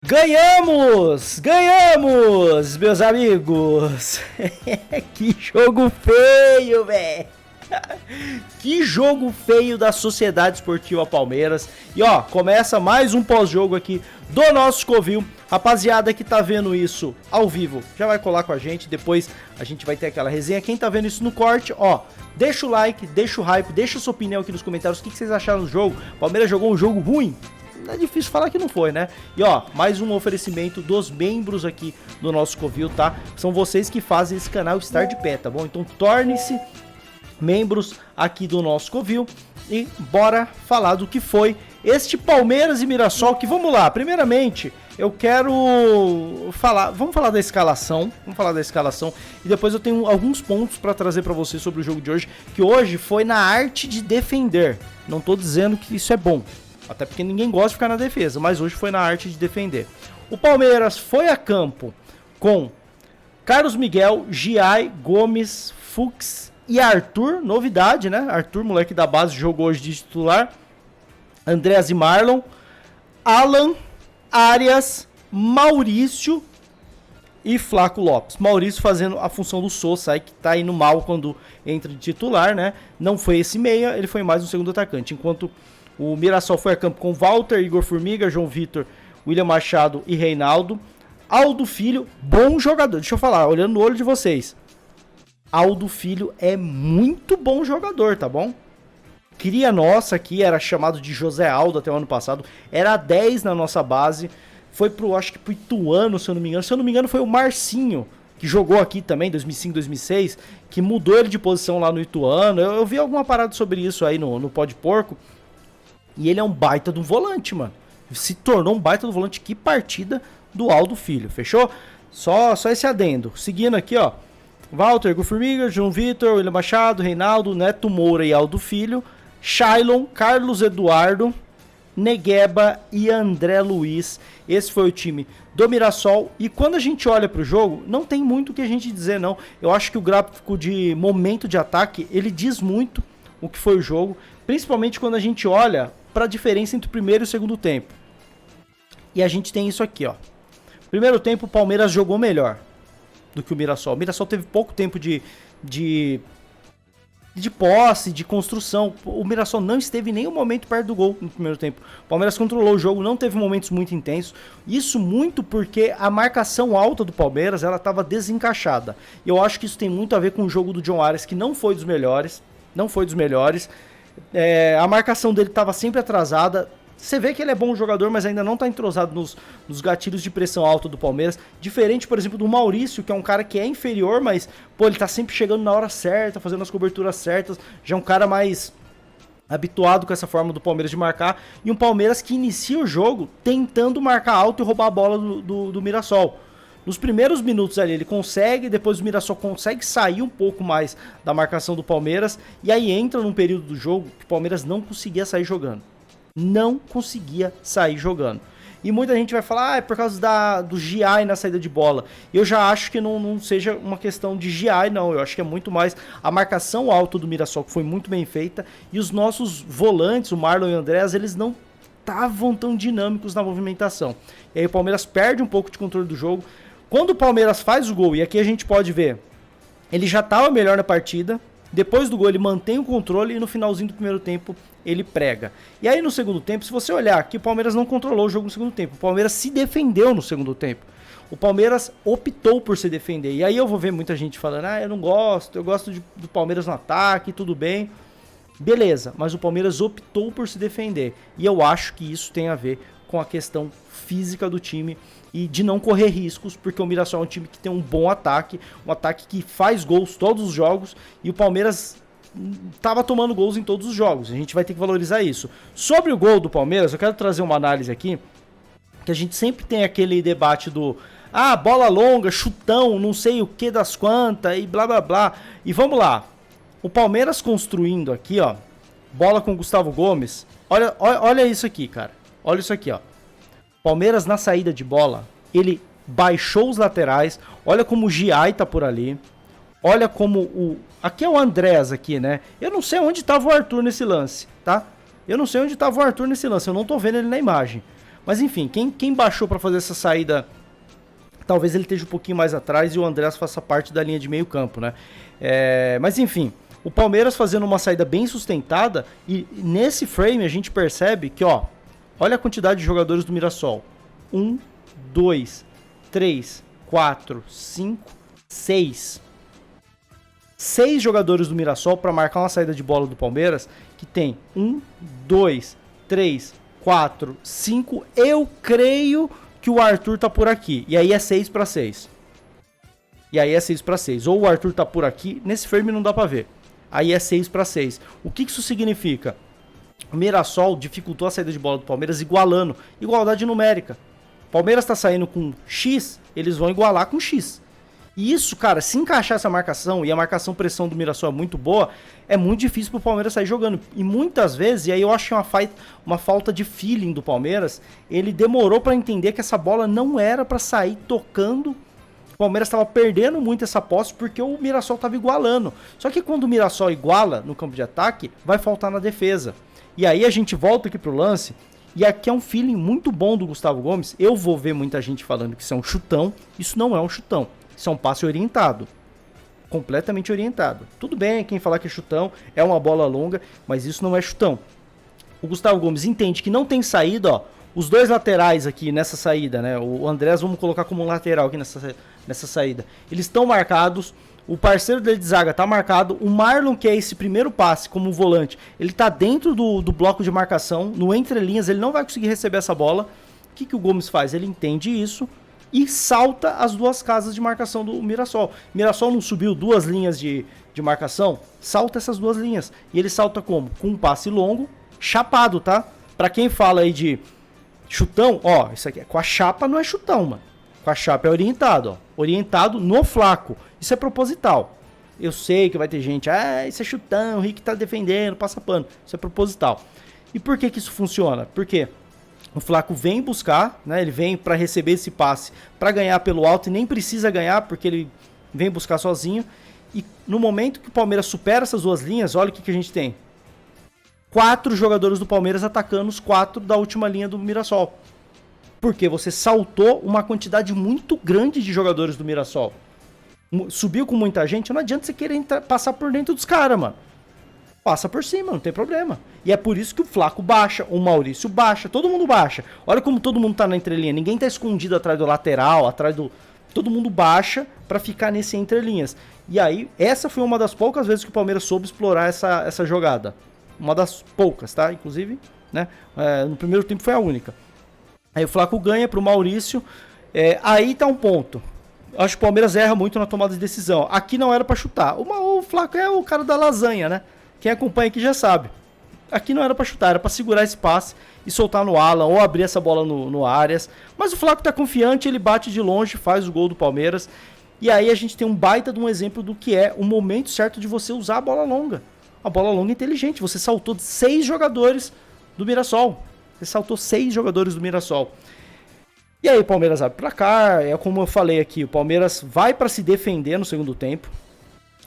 Ganhamos! Ganhamos, meus amigos! Que jogo feio, velho! Que jogo feio da Sociedade Esportiva Palmeiras. E ó, começa mais um pós-jogo aqui do nosso Covil. Rapaziada que tá vendo isso ao vivo, já vai colar com a gente. Depois a gente vai ter aquela resenha. Quem tá vendo isso no corte, ó, deixa o like, deixa o hype, deixa a sua opinião aqui nos comentários. O que vocês acharam do jogo? Palmeiras jogou um jogo ruim? É difícil falar que não foi, né? E ó, mais um oferecimento dos membros aqui do nosso Covil, tá? São vocês que fazem esse canal estar de pé, tá bom? Então torne-se membros aqui do nosso Covil e bora falar do que foi este Palmeiras e Mirassol, que vamos lá. Primeiramente, eu quero falar, vamos falar da escalação, e depois eu tenho alguns pontos para trazer para vocês sobre o jogo de hoje, que hoje foi na arte de defender. Não tô dizendo que isso é bom, até porque ninguém gosta de ficar na defesa, mas hoje foi na arte de defender. O Palmeiras foi a campo com Carlos Miguel, Giai, Gomes, Fux e Arthur, novidade, né? Arthur, moleque da base, jogou hoje de titular. Andreas e Marlon, Alan, Arias, Maurício e Flaco Lopes. Maurício fazendo a função do Sousa, aí que tá indo mal quando entra de titular, né? Não foi esse meia, ele foi mais um segundo atacante. Enquanto o Mirassol foi a campo com Walter, Igor Formiga, João Vitor, William Machado e Reinaldo. Aldo Filho, bom jogador. Deixa eu falar, olhando no olho de vocês. Aldo Filho é muito bom jogador, tá bom? Cria nossa aqui, era chamado de José Aldo até o ano passado. Era 10 na nossa base. Foi acho que pro Ituano, se eu não me engano. Se eu não me engano, foi o Marcinho, que jogou aqui também, 2005, 2006, que mudou ele de posição lá no Ituano. Eu vi alguma parada sobre isso aí no Pó de Porco. E ele é um baita de um volante, mano. Se tornou um baita do volante. Que partida do Aldo Filho, fechou? Só esse adendo. Seguindo aqui, ó. Walter, Igor Formiga, João Vitor, William Machado, Reinaldo, Neto Moura e Aldo Filho. Shailon, Carlos Eduardo, Negueba e André Luiz. Esse foi o time do Mirassol. E quando a gente olha pro jogo, não tem muito o que a gente dizer, não. Eu acho que o gráfico de momento de ataque, ele diz muito o que foi o jogo. Principalmente quando a gente olha para a diferença entre o primeiro e o segundo tempo. E a gente tem isso aqui, ó. Primeiro tempo, o Palmeiras jogou melhor do que o Mirassol. O Mirassol teve pouco tempo de posse, de construção. O Mirassol não esteve em nenhum momento perto do gol no primeiro tempo. O Palmeiras controlou o jogo, não teve momentos muito intensos. Isso muito porque a marcação alta do Palmeiras, ela estava desencaixada. E eu acho que isso tem muito a ver com o jogo do John Arias, que não foi dos melhores. A marcação dele estava sempre atrasada. Você vê que ele é bom jogador, mas ainda não está entrosado nos gatilhos de pressão alta do Palmeiras. Diferente, por exemplo, do Maurício, que é um cara que é inferior, mas pô, ele tá sempre chegando na hora certa, fazendo as coberturas certas. Já é um cara mais habituado com essa forma do Palmeiras de marcar. E um Palmeiras que inicia o jogo tentando marcar alto e roubar a bola do Mirassol. Nos primeiros minutos ali ele consegue, depois o Mirassol consegue sair um pouco mais da marcação do Palmeiras. E aí entra num período do jogo que o Palmeiras não conseguia sair jogando. E muita gente vai falar, é por causa do GI na saída de bola. Eu já acho que não seja uma questão de GI, não. Eu acho que é muito mais a marcação alta do Mirassol, que foi muito bem feita. E os nossos volantes, o Marlon e o Andreas, eles não estavam tão dinâmicos na movimentação. E aí o Palmeiras perde um pouco de controle do jogo. Quando o Palmeiras faz o gol, e aqui a gente pode ver, ele já estava melhor na partida. Depois do gol ele mantém o controle e no finalzinho do primeiro tempo ele prega. E aí no segundo tempo, se você olhar aqui, o Palmeiras não controlou o jogo no segundo tempo. O Palmeiras se defendeu no segundo tempo. O Palmeiras optou por se defender. E aí eu vou ver muita gente falando, eu não gosto, eu gosto do Palmeiras no ataque, tudo bem. Beleza, mas o Palmeiras optou por se defender. E eu acho que isso tem a ver com a questão física do time e de não correr riscos, porque o Mirassol é um time que tem um bom ataque, um ataque que faz gols todos os jogos, e o Palmeiras estava tomando gols em todos os jogos. A gente vai ter que valorizar isso. Sobre o gol do Palmeiras, eu quero trazer uma análise aqui, que a gente sempre tem aquele debate do bola longa, chutão, não sei o que das quantas, e blá blá blá. E vamos lá. O Palmeiras construindo aqui, ó, bola com o Gustavo Gomes. Olha isso aqui, cara. Olha isso aqui, ó. Palmeiras na saída de bola, ele baixou os laterais. Olha como o Giai tá por ali. Olha como aqui é o Andrés aqui, né? Eu não sei onde tava o Arthur nesse lance, tá? Eu não tô vendo ele na imagem. Mas enfim, quem baixou para fazer essa saída, talvez ele esteja um pouquinho mais atrás e o Andrés faça parte da linha de meio campo, né? Mas enfim, o Palmeiras fazendo uma saída bem sustentada e nesse frame a gente percebe que, ó, olha a quantidade de jogadores do Mirassol. 1, 2, 3, 4, 5, 6. 6 jogadores do Mirassol para marcar uma saída de bola do Palmeiras, que tem 1, 2, 3, 4, 5. Eu creio que o Arthur tá por aqui. E aí é 6 para 6. Ou o Arthur tá por aqui. Nesse frame não dá para ver. Aí é 6 para 6. O que isso significa? O Mirassol dificultou a saída de bola do Palmeiras igualando. Igualdade numérica. Palmeiras tá saindo com X, eles vão igualar com X. E isso, cara, se encaixar essa marcação, e a marcação pressão do Mirassol é muito boa, é muito difícil pro Palmeiras sair jogando. E muitas vezes, e aí eu acho que uma falta de feeling do Palmeiras, ele demorou para entender que essa bola não era para sair tocando. O Palmeiras estava perdendo muito essa posse porque o Mirassol estava igualando. Só que quando o Mirassol iguala no campo de ataque, vai faltar na defesa. E aí a gente volta aqui pro lance, e aqui é um feeling muito bom do Gustavo Gomes. Eu vou ver muita gente falando que isso é um chutão. Isso não é um chutão. Isso é um passe orientado. Completamente orientado. Tudo bem, quem falar que é chutão, é uma bola longa, mas isso não é chutão. O Gustavo Gomes entende que não tem saída, ó. Os dois laterais aqui nessa saída, né? O Andrés vamos colocar como um lateral aqui nessa saída. Eles estão marcados. O parceiro dele de zaga tá marcado. O Marlon, que é esse primeiro passe como volante, ele tá dentro do bloco de marcação. No entrelinhas, ele não vai conseguir receber essa bola. O que o Gomes faz? Ele entende isso e salta as duas casas de marcação do Mirassol. Mirassol não subiu 2 linhas de marcação? Salta essas 2 linhas. E ele salta como? Com um passe longo, chapado, tá? Pra quem fala aí de chutão, ó, isso aqui com a chapa não é chutão, mano. Com a chapa é orientado, ó. Orientado no flaco. Isso é proposital. Eu sei que vai ter gente, isso é chutão, o Rick tá defendendo, passa pano. Isso é proposital. E por que isso funciona? Porque o Flaco vem buscar, né? Ele vem para receber esse passe, para ganhar pelo alto e nem precisa ganhar porque ele vem buscar sozinho. E no momento que o Palmeiras supera essas 2 linhas, olha o que a gente tem. 4 jogadores do Palmeiras atacando os 4 da última linha do Mirassol. Porque você saltou uma quantidade muito grande de jogadores do Mirassol. Subiu com muita gente, não adianta você querer passar por dentro dos caras, mano. Passa por cima, não tem problema. E é por isso que o Flaco baixa, o Maurício baixa, todo mundo baixa. Olha como todo mundo tá na entrelinha. Ninguém tá escondido atrás do lateral, atrás do... Todo mundo baixa pra ficar nesse entrelinhas. E aí, essa foi uma das poucas vezes que o Palmeiras soube explorar essa jogada. Uma das poucas, tá? Inclusive, né? No primeiro tempo foi a única. Aí o Flaco ganha pro Maurício. Aí tá um ponto. Acho que o Palmeiras erra muito na tomada de decisão. Aqui não era pra chutar. O Flaco é o cara da lasanha, né? Quem acompanha aqui já sabe. Aqui não era pra chutar, era pra segurar esse passe e soltar no Alan ou abrir essa bola no Arias. Mas o Flaco tá confiante, ele bate de longe, faz o gol do Palmeiras. E aí a gente tem um baita de um exemplo do que é o momento certo de você usar a bola longa. A bola longa é inteligente. Você saltou 6 jogadores do Mirassol. Você saltou 6 jogadores do Mirassol. E aí o Palmeiras abre pra cá. É como eu falei aqui, o Palmeiras vai pra se defender no segundo tempo.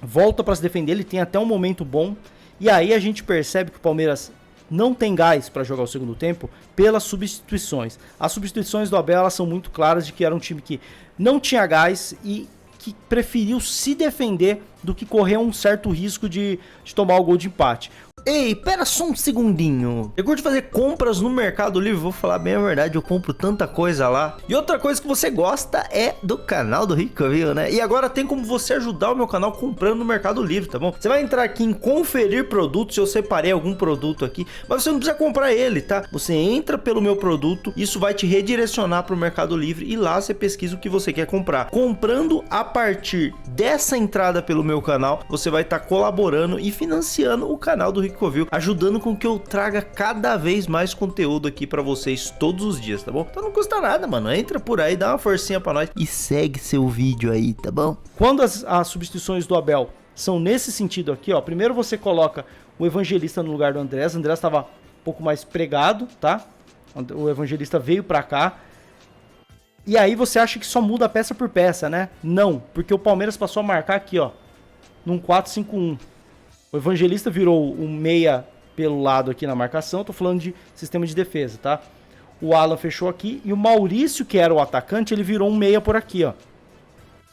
Volta pra se defender, ele tem até um momento bom. E aí a gente percebe que o Palmeiras não tem gás para jogar o segundo tempo pelas substituições. As substituições do Abel elas são muito claras de que era um time que não tinha gás e que preferiu se defender do que correr um certo risco de tomar o gol de empate. Ei, pera só um segundinho. Eu curto fazer compras no Mercado Livre, vou falar bem a verdade, eu compro tanta coisa lá. E outra coisa que você gosta é do canal do Rico, viu, né? E agora tem como você ajudar o meu canal comprando no Mercado Livre, tá bom? Você vai entrar aqui em conferir produtos, eu separei algum produto aqui, mas você não precisa comprar ele, tá? Você entra pelo meu produto, isso vai te redirecionar pro Mercado Livre e lá você pesquisa o que você quer comprar. Comprando a partir dessa entrada pelo meu canal, você vai estar colaborando e financiando o canal do Rico Covil, ajudando com que eu traga cada vez mais conteúdo aqui pra vocês todos os dias, tá bom? Então não custa nada, mano. Entra por aí, dá uma forcinha pra nós e segue seu vídeo aí, tá bom? Quando as substituições do Abel são nesse sentido aqui, ó. Primeiro você coloca o Evangelista no lugar do Andrés. O Andrés tava um pouco mais pregado, tá? O Evangelista veio pra cá. E aí você acha que só muda peça por peça, né? Não, porque o Palmeiras passou a marcar aqui, ó, num 4-5-1. O Evangelista virou um meia pelo lado aqui na marcação. Tô falando de sistema de defesa, tá? O Alan fechou aqui. E o Maurício, que era o atacante, ele virou um meia por aqui, ó.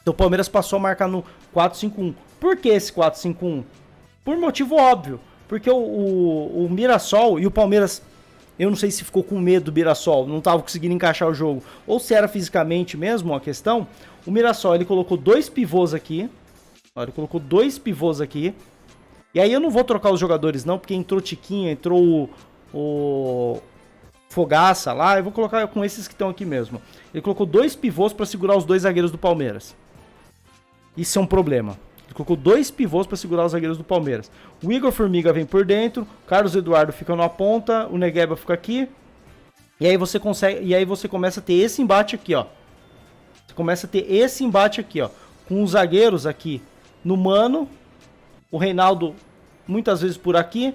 Então o Palmeiras passou a marcar no 4-5-1. Por que esse 4-5-1? Por motivo óbvio. Porque o Mirassol e o Palmeiras... Eu não sei se ficou com medo do Mirassol, não estava conseguindo encaixar o jogo, ou se era fisicamente mesmo a questão. O Mirassol, ele colocou 2 pivôs aqui. Olha, ele colocou 2 pivôs aqui. E aí eu não vou trocar os jogadores não, porque entrou Tiquinho, entrou o Fogaça lá. Eu vou colocar com esses que estão aqui mesmo. Ele colocou 2 pivôs para segurar os 2 zagueiros do Palmeiras. Isso é um problema. Ele colocou 2 pivôs para segurar os zagueiros do Palmeiras. O Igor Formiga vem por dentro, o Carlos Eduardo fica na ponta, o Negueba fica aqui. E aí você começa a ter esse embate aqui, ó. Você começa a ter esse embate aqui, ó, com os zagueiros aqui no mano, o Reinaldo muitas vezes por aqui,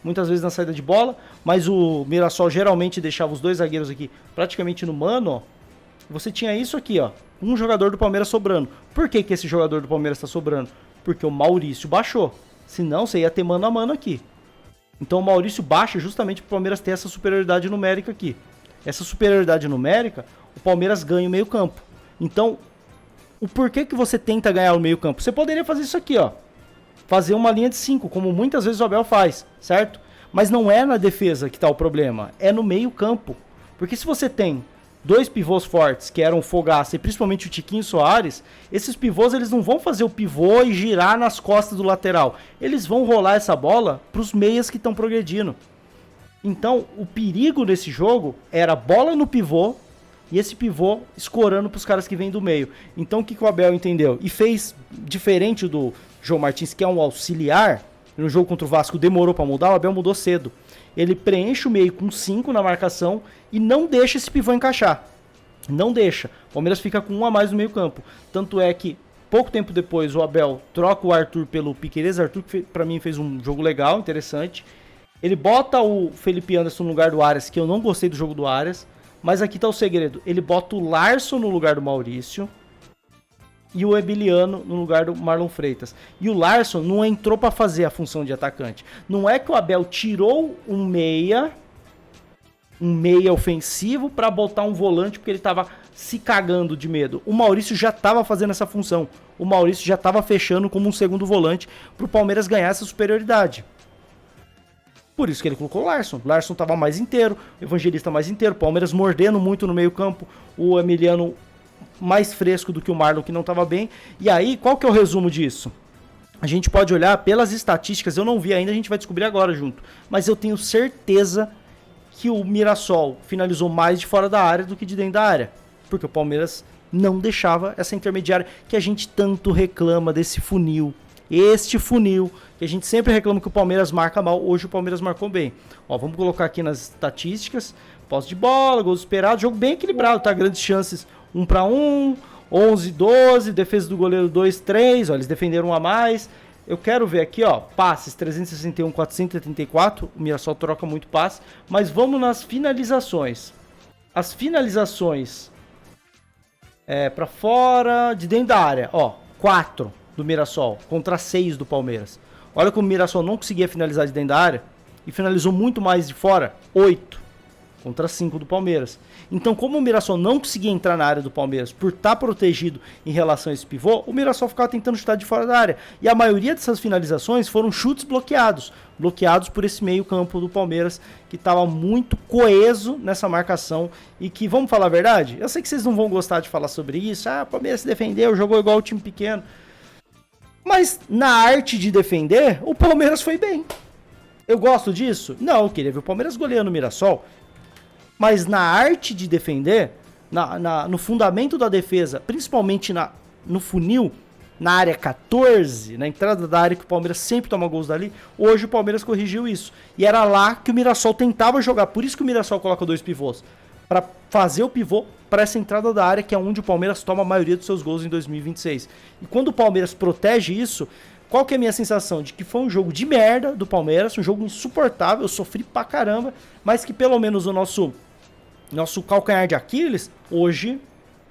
muitas vezes na saída de bola, mas o Mirassol geralmente deixava os 2 zagueiros aqui praticamente no mano, ó. Você tinha isso aqui, ó, um jogador do Palmeiras sobrando. Por que esse jogador do Palmeiras está sobrando? Porque o Maurício baixou. Senão você ia ter mano a mano aqui. Então o Maurício baixa justamente para o Palmeiras ter essa superioridade numérica aqui. Essa superioridade numérica, o Palmeiras ganha o meio campo. Então, o porquê que você tenta ganhar o meio campo? Você poderia fazer isso aqui, ó. Fazer uma linha de 5, como muitas vezes o Abel faz, certo? Mas não é na defesa que está o problema, é no meio campo. Porque se você tem 2 pivôs fortes, que eram o Fogaça e principalmente o Tiquinho Soares, esses pivôs eles não vão fazer o pivô e girar nas costas do lateral. Eles vão rolar essa bola para os meias que estão progredindo. Então, o perigo nesse jogo era bola no pivô e esse pivô escorando para os caras que vêm do meio. Então, o que o Abel entendeu? E fez diferente do João Martins, que é um auxiliar. No jogo contra o Vasco demorou para mudar, o Abel mudou cedo. Ele preenche o meio com 5 na marcação e não deixa esse pivô encaixar. Não deixa. O Palmeiras fica com 1 a mais no meio campo. Tanto é que, pouco tempo depois, o Abel troca o Arthur pelo Piquerez. Arthur, que pra mim fez um jogo legal, interessante. Ele bota o Felipe Anderson no lugar do Arias, que eu não gostei do jogo do Arias. Mas aqui tá o segredo. Ele bota o Larson no lugar do Maurício e o Emiliano no lugar do Marlon Freitas. E o Larson não entrou para fazer a função de atacante. Não é que o Abel tirou um meia ofensivo para botar um volante porque ele tava se cagando de medo. O Maurício já tava fazendo essa função. O Maurício já tava fechando como um segundo volante pro Palmeiras ganhar essa superioridade. Por isso que ele colocou o Larson. O Larson tava mais inteiro, o Evangelista mais inteiro, o Palmeiras mordendo muito no meio campo, o Emiliano mais fresco do que o Marlon, que não estava bem. E aí, qual que é o resumo disso? A gente pode olhar pelas estatísticas, eu não vi ainda, a gente vai descobrir agora junto. Mas eu tenho certeza que o Mirassol finalizou mais de fora da área do que de dentro da área. Porque o Palmeiras não deixava essa intermediária que a gente tanto reclama desse funil. Este funil, que a gente sempre reclama que o Palmeiras marca mal, hoje o Palmeiras marcou bem. Ó, vamos colocar aqui nas estatísticas, posse de bola, gols esperados, jogo bem equilibrado, tá? Grandes chances 1-1, 11-12, defesa do goleiro 2-3, ó, eles defenderam 1 a mais. Eu quero ver aqui, ó, passes 361, 474, o Mirassol troca muito passe, mas vamos nas finalizações. As finalizações pra fora, de dentro da área, ó, 4 do Mirassol contra 6 do Palmeiras. Olha como o Mirassol não conseguia finalizar de dentro da área e finalizou muito mais de fora, 8 contra 5 do Palmeiras. Então, como o Mirassol não conseguia entrar na área do Palmeiras por estar protegido em relação a esse pivô, o Mirassol ficava tentando chutar de fora da área. E a maioria dessas finalizações foram chutes bloqueados por esse meio campo do Palmeiras, que estava muito coeso nessa marcação e que, vamos falar a verdade, eu sei que vocês não vão gostar de falar sobre isso, o Palmeiras se defendeu, jogou igual o time pequeno, mas na arte de defender, o Palmeiras foi bem. Eu gosto disso? Não, eu queria ver o Palmeiras goleando o Mirassol. Mas na arte de defender, no fundamento da defesa, principalmente no funil, na área 14, na entrada da área que o Palmeiras sempre toma gols dali, hoje o Palmeiras corrigiu isso. E era lá que o Mirassol tentava jogar. Por isso que o Mirassol coloca 2 pivôs. Para fazer o pivô para essa entrada da área, que é onde o Palmeiras toma a maioria dos seus gols em 2026. E quando o Palmeiras protege isso, qual que é a minha sensação? De que foi um jogo de merda do Palmeiras, um jogo insuportável, eu sofri pra caramba, mas que pelo menos o nosso calcanhar de Aquiles, hoje,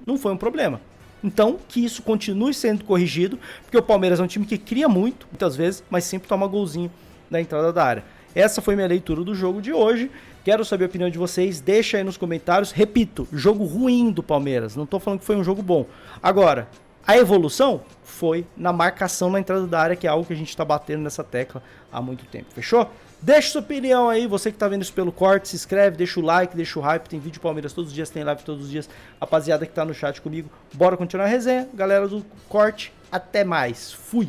não foi um problema. Então, que isso continue sendo corrigido, porque o Palmeiras é um time que cria muito, muitas vezes, mas sempre toma golzinho na entrada da área. essa foi minha leitura do jogo de hoje. Quero saber a opinião de vocês, deixa aí nos comentários. Repito, jogo ruim do Palmeiras, não tô falando que foi um jogo bom. Agora, a evolução foi na marcação na entrada da área, que é algo que a gente tá batendo nessa tecla há muito tempo, fechou? Deixa sua opinião aí, você que tá vendo isso pelo corte, se inscreve, deixa o like, deixa o hype, tem vídeo Palmeiras todos os dias, tem live todos os dias. Rapaziada que tá no chat comigo, bora continuar a resenha. Galera do corte, até mais, fui!